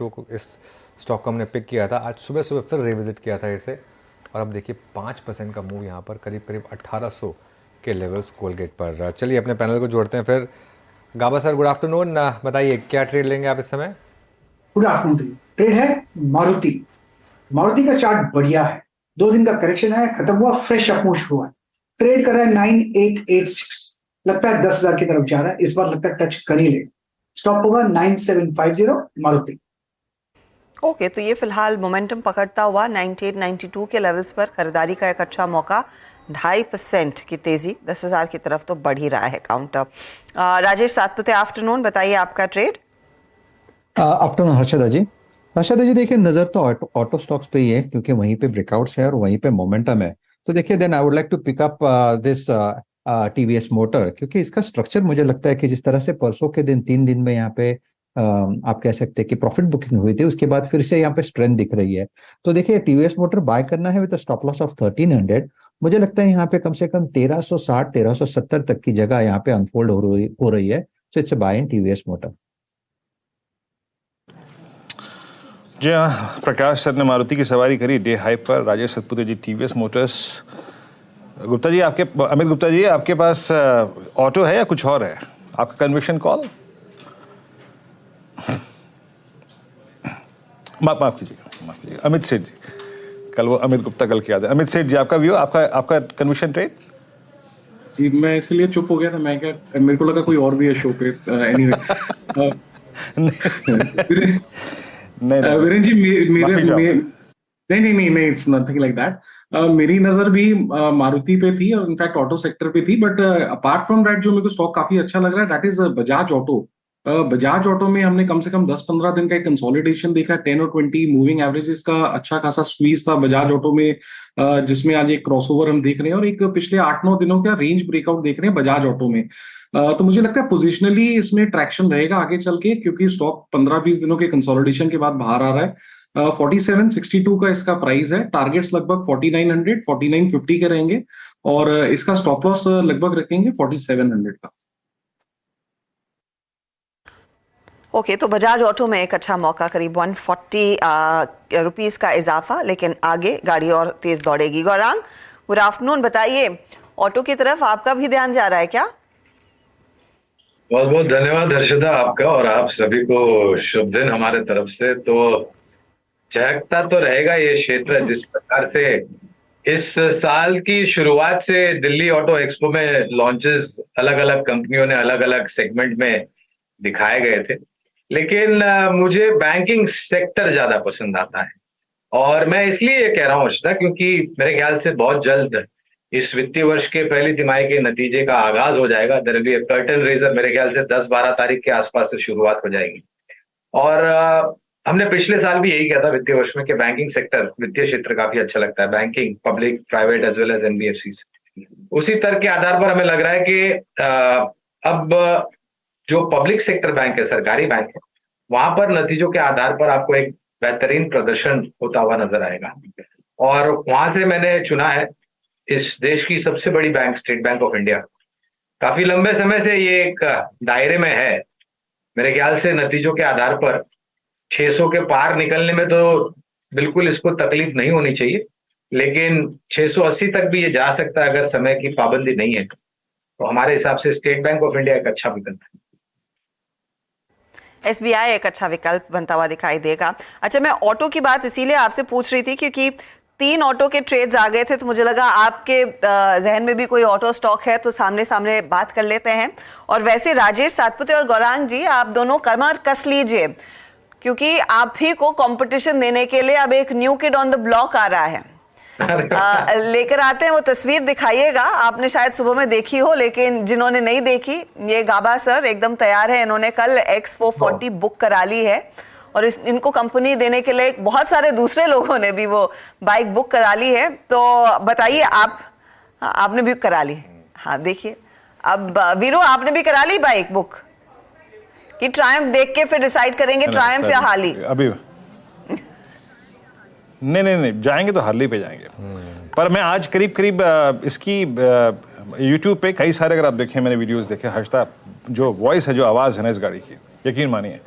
को इस स्टॉक को हमने पिक किया था, आज सुबह सुबह फिर रिविजिट किया था इसे, और अब देखिए 5% का मूव यहाँ पर, करीब करीब 1800 के लेवल्स कोलगेट पर। चलिए अपने पैनल को जोड़ते हैं फिर। गाबा सर, गुड आफ्टरनून। बताइए क्या ट्रेड लेंगे आप इस समय? Good afternoon. ट्रेड है मारुति। मारुति का चार्ट बढ़िया है, 2 दिन का करेक्शन है, खत्म हुआ, फ्रेश अपमूव शुरू हुआ। ट्रेड कर रहा है 9886, लगता है 10,000 की तरफ जा रहा है, इस बार लगता है टच कर ही ले। स्टॉप होगा 9750 मारुति। ओके, तो ये फिलहाल मोमेंटम पकड़ता हुआ 9892 के लेवल्स पर खरीदारी का एक अच्छा मौका। 2.5% की तेजी 10,000 की तरफ तो बढ़ ही रहा है काउंटर। राजेश सातपुते, आफ्टरनून, बताइए आपका ट्रेड। आफ्टरनून हर्षदा जी। हर्षदा जी देखिए, नजर तो ऑटो स्टॉक्स पे ही है क्योंकि वहीं पे ब्रेकआउट्स है और वहीं पे मोमेंटम है। तो देखिए, then I would like to pick up this TVS motor, क्योंकि इसका स्ट्रक्चर मुझे लगता है कि जिस तरह से परसों के दिन 3 दिन में यहाँ पे आप कह सकते हैं कि प्रॉफिट बुकिंग हुई थी, उसके बाद फिर से यहाँ पे स्ट्रेंथ दिख रही है। तो देखिए, टीवीएस मोटर बाय करना है विद स्टॉप लॉस ऑफ 1300। मुझे लगता है यहाँ पे कम से कम 1360 1370 तक की जगह यहाँ पे अनफोल्ड हो रही है। So it's a buy in TVS motor. जी हाँ, प्रकाश सर ने मारुति की सवारी करी डे हाई पर, राजेश सतपुते जी टीवीएस मोटर्स। गुप्ता जी अमित गुप्ता जी, आपके पास ऑटो है या कुछ और है? आपका कन्विक्शन कॉल? माफ कीजिएगा अमित सेठ जी, कल वो अमित गुप्ता कल की याद है। अमित सेठ जी, आपका व्यू, आपका कन्विक्शन ट्रेड? जी, मैं इसलिए चुप हो गया था, मैं क्या, मेरे को लगा कोई और भी है शो पे। एनीवे वीरेन जी, नहीं, इट्स नथिंग लाइक दैट। मेरी नजर भी मारुति पे थी और इनफैक्ट ऑटो सेक्टर पे थी, बट अपार्ट फ्रॉम दैट जो मेरे को स्टॉक काफी अच्छा लग रहा है, that is Bajaj auto. Bajaj auto में हमने कम से कम 10-15 दिन का एक कंसोलिडेशन देखा। 10 और 20 मूविंग एवरेजेस का अच्छा खासा स्क्वीज था बजाज ऑटो में, जिसमें आज एक क्रॉसओवर हम देख रहे हैं और एक पिछले 8-9 दिनों का रेंज ब्रेकआउट देख रहे हैं बजाज ऑटो में। तो मुझे लगता है पोजिशनली इसमें ट्रैक्शन रहेगा आगे चल के, क्योंकि स्टॉक 15-20 दिनों के कंसोलिडेशन के बाद बाहर आ रहा है। 4762 का इसका प्राइस है। टारगेट्स लगभग 4900 4950 के रहेंगे और इसका स्टॉप लॉस लगभग रखेंगे 4700 का। ओके, तो बजाज ऑटो में एक अच्छा मौका, करीब 140 रुपीस का इजाफा, लेकिन आगे गाड़ी और तेज दौड़ेगी। गौरांग, गुड आफ्टरनून, बताइए ऑटो की तरफ आपका भी ध्यान जा रहा है क्या? बहुत बहुत धन्यवाद हर्षदा आपका, और आप सभी को शुभ दिन हमारे तरफ से। तो चहकता तो रहेगा ये क्षेत्र, जिस प्रकार से इस साल की शुरुआत से दिल्ली ऑटो एक्सपो में लॉन्चेस अलग अलग कंपनियों ने अलग अलग सेगमेंट में दिखाए गए थे, लेकिन मुझे बैंकिंग सेक्टर ज्यादा पसंद आता है। और मैं इसलिए ये कह रहा हूँ हर्षदा, क्योंकि मेरे ख्याल से बहुत जल्द इस वित्तीय वर्ष के पहली तिमाही के नतीजे का आगाज हो जाएगा। There will be a curtain raiser, मेरे ख्याल से 10-12 तारीख के आसपास से शुरुआत हो जाएगी। और हमने पिछले साल भी यही किया था वित्तीय वर्ष में कि बैंकिंग सेक्टर, वित्तीय क्षेत्र काफी अच्छा लगता है, banking, public, private as well as NBFC. उसी तर्क के आधार पर हमें लग रहा है कि अब जो पब्लिक सेक्टर बैंक है, सरकारी बैंक है, वहां पर नतीजों के आधार पर आपको एक बेहतरीन प्रदर्शन होता हुआ नजर आएगा। और वहां से मैंने चुना है इस देश की सबसे बड़ी bank, state bank of India. काफी लंबे समय से ये एक दायरे में है। मेरे ख्याल से नतीजों के आधार पर 600 के पार निकलने में तो बिल्कुल इसको तकलीफ नहीं होनी चाहिए, लेकिन 680 तक भी ये जा सकता है अगर समय की पाबंदी नहीं है। तो हमारे हिसाब से स्टेट बैंक ऑफ इंडिया एक अच्छा विकल्प है। एसबीआई एक अच्छा विकल्प बनता हुआ दिखाई देगा। अच्छा, मैं ऑटो की बात इसीलिए आपसे पूछ रही थी क्योंकि 3 ऑटो के ट्रेड्स आ गए थे, तो मुझे लगा आपके जहन में भी कोई ऑटो स्टॉक है तो सामने सामने बात कर लेते हैं। और वैसे राजेश सातपुते और गौरांग जी, आप दोनों कमर कस लीजिए, क्योंकि आप ही को कंपटीशन देने के लिए अब एक new kid on the block आ रहा है। लेकर आते हैं, वो तस्वीर दिखाइएगा। आपने शायद सुबह में देखी हो, लेकिन जिन्होंने नहीं देखी, ये गाबा सर एकदम तैयार है। इन्होंने कल X440 बुक करा ली है और इनको कंपनी देने के लिए बहुत सारे दूसरे लोगों ने भी वो बाइक बुक करा ली है। तो बताइए, आपने भी करा ली? हाँ, देखिए अब वीरू, आपने भी करा ली बाइक बुक कि ट्रायम्फ देख के फिर डिसाइड करेंगे ट्रायम्फ या हार्ली? अभी नहीं, जाएंगे तो हार्ली पे जाएंगे। पर मैं आज करीब इसकी यूट्यूब पे कई सारे, अगर आप देखें, मैंने वीडियोस देखे हर्षदा, जो वॉइस है, जो आवाज़ है ना इस गाड़ी की, यकीन मानिए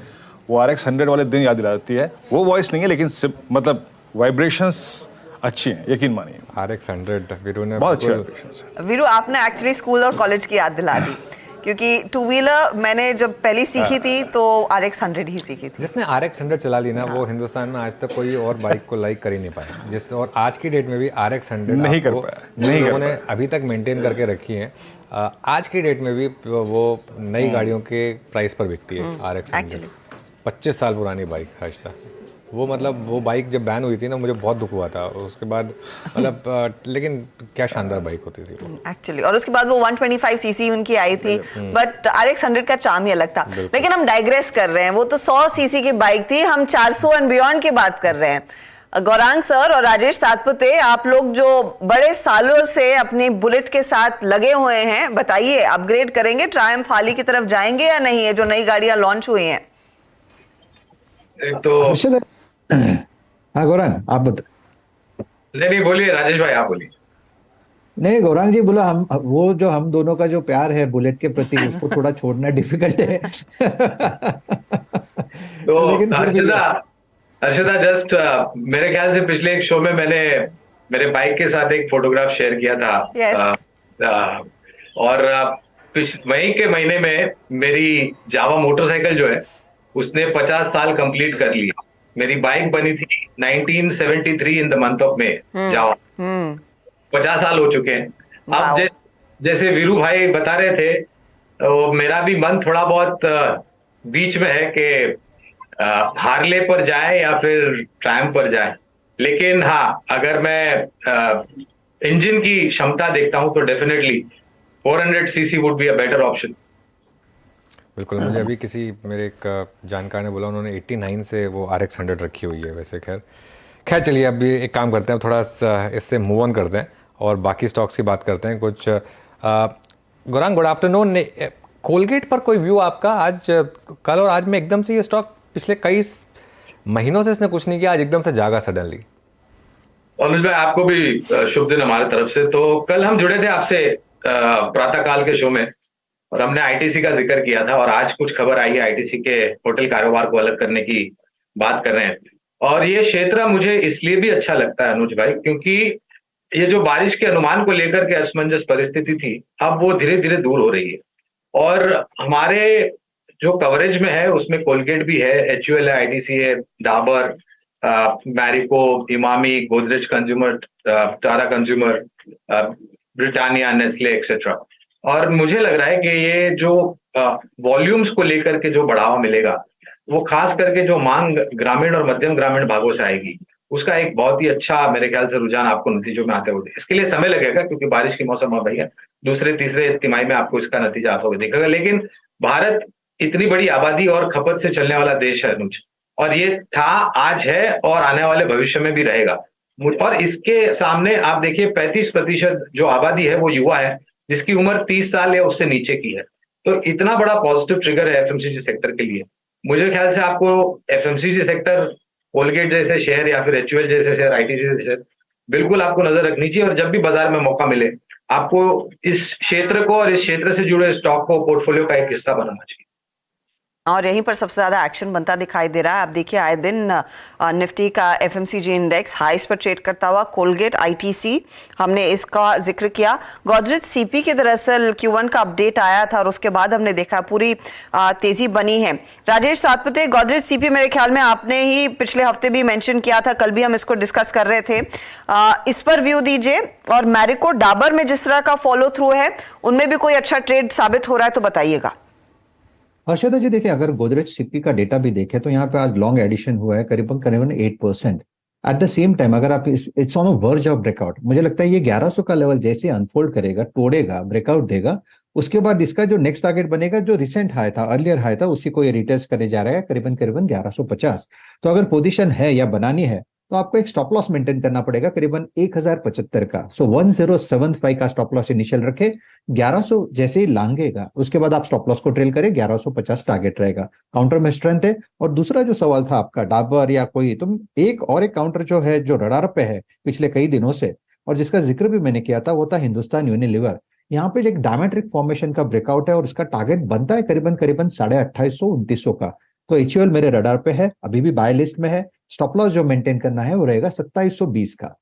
वो RX 100 वाले दिन याद दिला देती है। वो वॉइस नहीं है लेकिन मतलब वाइब्रेशंस अच्छी हैं, यकीन मानिए। RX 100 वीरू ने बहुत अच्छे बिल्कुल- वाइब्रेशंस हैं। वीरू, आपने एक्चुअली स्कूल और कॉलेज की याद दिला दी, क्योंकि टू व्हीलर मैंने जब पहली सीखी थी तो RX 100 ही सीखी थी। जिसने RX 100 चला ली ना, वो हिंदुस्तान में आज तक कोई और बाइक को लाइक कर ही नहीं पाया। जिस और आज की डेट में भी RX 100 नहीं कर आपको पाया, जिन नहीं कर लोगों ने अभी तक मेंटेन करके रखी है, आज की डेट में भी वो नई गाड़ियों के प्राइस पर बिकती है। RX 100 actually। 25 साल पुरानी बाइक आज तक। वो मतलब वो बाइक जब बैन हुई थी ना, मुझे बहुत दुख हुआ था उसके बाद, मतलब लेकिन क्या शानदार बाइक होती थी वो एक्चुअली। और उसके बाद वो 125 सीसी उनकी आई थी, बट RX 100 का चार्म ही अलग था। लेकिन हम डाइग्रेस कर रहे हैं, वो तो 100 सीसी की बाइक थी, हम 400 एंड बियॉन्ड की बात कर रहे हैं। गौरांग सर और राजेश सातपुते, आप लोग जो बड़े सालों से अपनी बुलेट के साथ लगे हुए हैं, बताइए अपग्रेड करेंगे, ट्रायम्फ हाली की तरफ जाएंगे या नहीं, है जो नई गाड़ियां लॉन्च हुई हैं? एक तो हर्षद, हाँ गौरांग आप बता। नहीं बोलिए राजेश भाई, आप बोलिए। नहीं गौरांग जी बोला, हम दोनों का जो प्यार है बुलेट के प्रति, उसको थोड़ा छोड़ना डिफिकल्ट है। तो लेकिन फिर भी हर्षदा जस्ट मेरे ख्याल से पिछले एक शो में मैंने मेरे बाइक के साथ एक फोटोग्राफ शेयर किया था। Yes। और मई के महीने में मेरी जावा मोटरसाइकिल जो है उसने 50 साल कंप्लीट कर लिया। मेरी बाइक बनी थी 1973 in the month of May. Jawa 50 साल हो चुके हैं। अब जैसे वीरू भाई बता रहे थे, तो मेरा भी मन थोड़ा बहुत बीच में है कि हार्ले पर जाए या फिर ट्रायम्फ पर जाए। लेकिन हाँ, अगर मैं इंजन की क्षमता देखता हूं तो definitely 400 CC would be a better option. बिल्कुल। मुझे अभी किसी मेरे एक जानकार ने बोला, उन्होंने 89 से वो RX 100 रखी हुई है। वैसे खैर चलिए, अभी एक काम करते हैं, थोड़ा इससे मूव ऑन करते हैं और बाकी स्टॉक्स की बात करते हैं कुछ। Gaurang, good afternoon. कोलगेट पर कोई व्यू आपका? आज कल और आज में एकदम से ये स्टॉक पिछले कई महीनों से इसने कुछ नहीं किया, आज एकदम से जागा सडनली। अनुज भाई, आपको भी शुभ दिन हमारे तरफ से। तो कल हम जुड़े थे आपसे प्रातःकाल के शो में और हमने आईटीसी का जिक्र किया था, और आज कुछ खबर आई है आईटीसी के होटल कारोबार को अलग करने की बात कर रहे हैं। और ये क्षेत्र मुझे इसलिए भी अच्छा लगता है अनुज भाई, क्योंकि ये जो बारिश के अनुमान को लेकर के असमंजस परिस्थिति थी, अब वो धीरे धीरे दूर हो रही है। और हमारे जो कवरेज में है उसमें कोलगेट भी है, HUL है, आईटीसी है, Dabur, Marico, Emami, Godrej consumer, Tata consumer, Britannia, Nestle etcetera. और मुझे लग रहा है कि ये जो वॉल्यूम्स को लेकर के जो बढ़ावा मिलेगा, वो खास करके जो मांग ग्रामीण और मध्यम ग्रामीण भागों से आएगी, उसका एक बहुत ही अच्छा मेरे ख्याल से रुझान आपको नतीजों में आते हुए, इसके लिए समय लगेगा क्योंकि बारिश की मौसम आ रही है, दूसरे तीसरे तिमाही में आपको इसका नतीजा आता हुआ दिखेगा। लेकिन भारत इतनी बड़ी आबादी और खपत से चलने वाला देश है अनुज, और ये था, आज है और आने वाले भविष्य में भी रहेगा। और इसके सामने आप देखिए 35% जो आबादी है वो युवा है, जिसकी उम्र 30 साल या उससे नीचे की है। तो इतना बड़ा पॉजिटिव ट्रिगर है एफएमसीजी सेक्टर के लिए। मुझे ख्याल से आपको एफएमसीजी सेक्टर, कोलगेट जैसे शेयर या फिर HUL जैसे शेयर, आईटीसी जैसे शेयर, बिल्कुल आपको नजर रखनी चाहिए। और जब भी बाजार में मौका मिले, आपको इस क्षेत्र को और इस क्षेत्र से जुड़े स्टॉक को पोर्टफोलियो का एक हिस्सा बनाना चाहिए। और यहीं पर सबसे ज्यादा एक्शन बनता दिखाई दे रहा है। आप देखिए, आए दिन निफ्टी का एफएमसीजी इंडेक्स हाईस पर ट्रेड करता हुआ, कोलगेट, आईटीसी, हमने इसका जिक्र किया। गोदरेज सीपी के दरअसल Q1 का अपडेट आया था और उसके बाद हमने देखा पूरी तेजी बनी है। राजेश सातपुते, गोदरेज सीपी मेरे ख्याल में आपने ही पिछले हफ्ते भी मेंशन किया था, कल भी हम इसको डिस्कस कर रहे थे, इस पर व्यू दीजिए। और मैरिको, डाबर में जिस तरह का फॉलो थ्रू है, उनमें भी कोई अच्छा ट्रेड साबित हो रहा है तो बताइएगा। हर्षदा जी देखिए, अगर गोदरेज सीपी का डेटा भी देखें तो यहाँ पे आज लॉन्ग एडिशन हुआ है करीबन करीबन 8%। एट द सेम टाइम अगर आप it's on a verge of breakout, मुझे लगता है ये 1100 का लेवल जैसे अनफोल्ड करेगा, तोड़ेगा, ब्रेकआउट देगा, उसके बाद इसका जो नेक्स्ट टारगेट बनेगा, जो रिसेंट हाई था, अर्लियर हाई था, उसी को ये रिटेस्ट करे जा रहा है करीबन करीबन 1150। तो अगर पोजीशन है या बनानी है तो आपको एक स्टॉप लॉस मेंटेन करना पड़ेगा करीबन 1075 का। सो 1075 का स्टॉप लॉस इनिशियल रखे, 1100 जैसे ही लांगेगा उसके बाद आप स्टॉप लॉस को ट्रेल करें, 1150 टारगेट रहेगा। काउंटर में स्ट्रेंथ है। और दूसरा जो सवाल था आपका डाबर या कोई, तुम एक काउंटर जो है, जो रडार पे है पिछले कई दिनों से और जिसका जिक्र भी मैंने किया था, वो था हिंदुस्तान यूनिलीवर। यहाँ पे एक डायमेट्रिक फॉर्मेशन का ब्रेकआउट है और इसका टारगेट बनता है करीबन 2800-2900 का। तो HUL मेरे रडार पे है, अभी भी बाय लिस्ट में है। स्टॉप लॉस जो मेंटेन करना है वो रहेगा 2720 का।